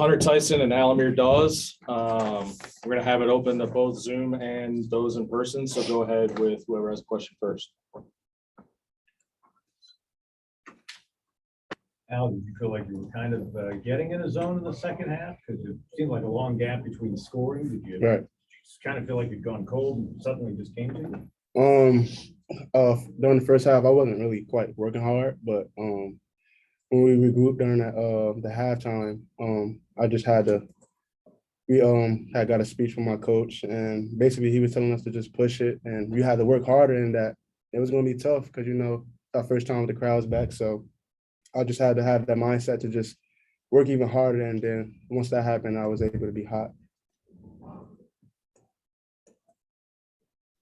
Hunter Tyson and Al-Amir Dawes. We're going to have it open to both Zoom and those in person. So go ahead with whoever has a question first. Al, did you feel like you were kind of getting in a zone in the second half? Because it seemed like a long gap between scoring. Did you just kind of feel like you'd gone cold and suddenly just came to you? During the first half, I wasn't really quite working hard, but when we regrouped during the halftime, I just had to. We had got a speech from my coach, and basically he was telling us to just push it, and we had to work harder, and that it was going to be tough because our first time with the crowds back, so I just had to have that mindset to just work even harder, and then once that happened, I was able to be hot.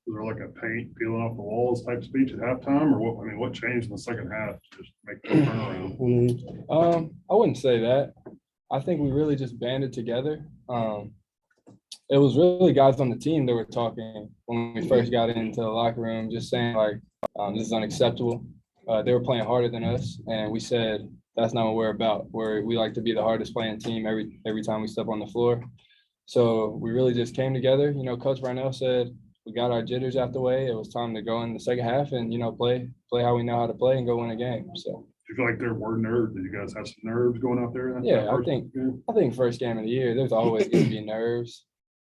Was there like a paint peeling off the walls type speech at halftime, or what? I mean, what changed in the second half to just make the turnaround? I wouldn't say that. I think we really just banded together. It was really guys on the team that were talking when we first got into the locker room, just saying like, this is unacceptable. They were playing harder than us, and we said that's not what we're about. We like to be the hardest playing team every time we step on the floor. So we really just came together. Coach Brownell said we got our jitters out the way. It was time to go in the second half and play how we know how to play and go win a game. So. Do you feel like there were nerves? Did you guys have some nerves going out there? Yeah, I think first game of the year, there's always going to be nerves,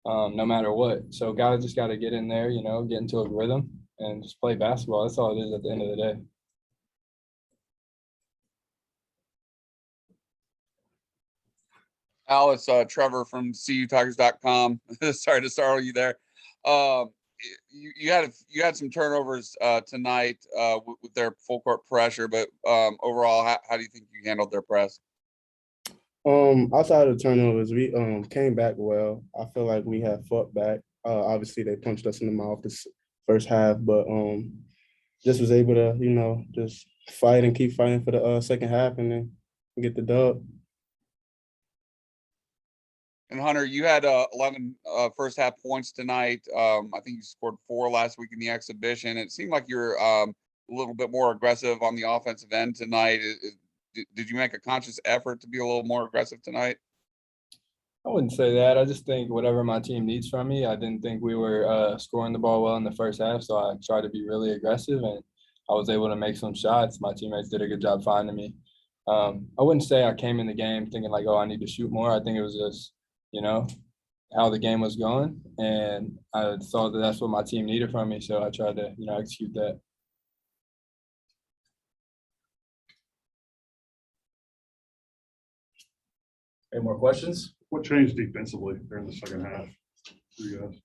no matter what. So guys just got to get in there, get into a rhythm and just play basketball. That's all it is at the end of the day. Al, it's Trevor from CUTigers.com. Sorry to startle you there. You had some turnovers tonight with their full court pressure, but overall, how do you think you handled their press? Outside of the turnovers, we came back well. I feel like we had fought back. Obviously, they punched us in the mouth this first half, but just was able to just fight and keep fighting for the second half and then get the dub. And Hunter, you had 11 first half points tonight. I think you scored 4 last week in the exhibition. It seemed like you're a little bit more aggressive on the offensive end tonight. Did you make a conscious effort to be a little more aggressive tonight? I wouldn't say that. I just think whatever my team needs from me, I didn't think we were scoring the ball well in the first half, so I tried to be really aggressive, and I was able to make some shots. My teammates did a good job finding me. I wouldn't say I came in the game thinking like, oh, I need to shoot more. I think it was just how the game was going. And I saw that that's what my team needed from me. So I tried to, execute that. Any more questions? What changed defensively during the second half for you guys?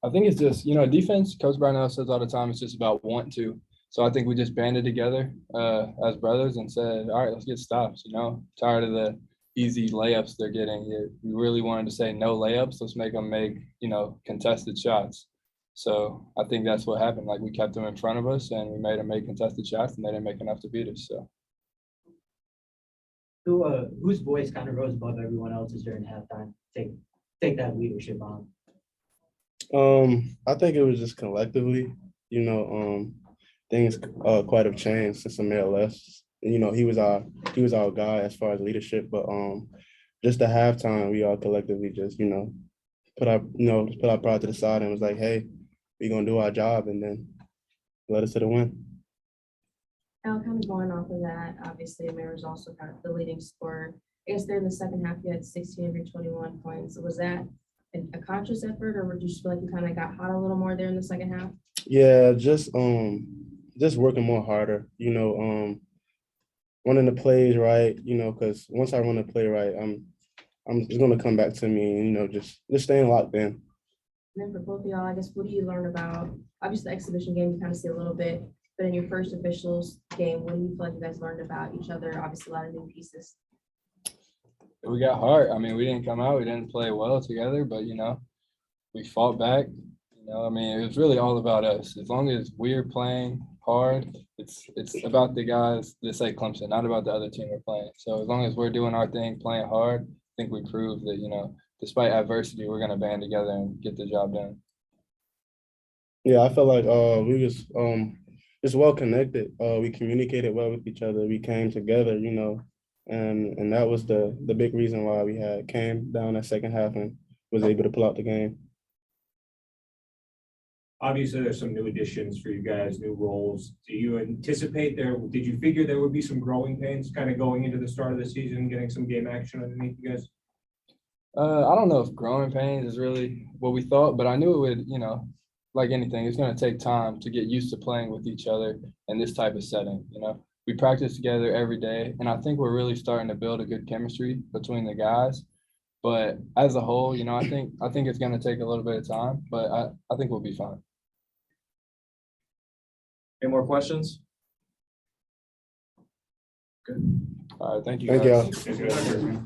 I think it's just, defense, Coach Brownell says all the time, it's just about want to. So I think we just banded together as brothers and said, all right, let's get stops, tired of the easy layups they're getting. We really wanted to say no layups. Let's make them make, contested shots. So I think that's what happened. Like we kept them in front of us and we made them make contested shots and they didn't make enough to beat us. So. Whose voice kind of rose above everyone else's during halftime? Take that leadership on. I think it was just collectively, things quite have changed since Amir left. He was our guy as far as leadership, but just the halftime, we all collectively just put our pride to the side and was like, hey, we're gonna do our job, and then led us to the win. Al, kind of going off of that, obviously Amir was also kind of the leading scorer. I guess there in the second half you had 1,621 points. Was that a conscious effort, or did you feel like you kind of got hot a little more there in the second half? Yeah, just working more harder. Running the plays right. Because once I run the play right, I'm just gonna come back to me. Just staying locked in. And then for both of y'all, I guess, what do you learn about? Obviously, the exhibition game you kind of see a little bit, but in your first officials game, what do you feel like you guys learned about each other? Obviously, a lot of new pieces. We got heart. I mean, we didn't come out. We didn't play well together, but we fought back. It was really all about us. As long as we're playing hard, it's about the guys that say Clemson, not about the other team we're playing. So as long as we're doing our thing, playing hard, I think we proved that, despite adversity, we're going to band together and get the job done. Yeah, I felt like we was just well connected. We communicated well with each other. We came together, And that was the big reason why we had came down that second half and was able to pull out the game. Obviously, there's some new additions for you guys, new roles. Do you anticipate did you figure there would be some growing pains kind of going into the start of the season, getting some game action underneath you guys? I don't know if growing pains is really what we thought, but I knew it would, like anything, it's going to take time to get used to playing with each other in this type of setting. We practice together every day, and I think we're really starting to build a good chemistry between the guys. But as a whole, I think it's going to take a little bit of time, but I think we'll be fine. Any more questions? All right, thank you. Thank guys. y'all. Yes, guys.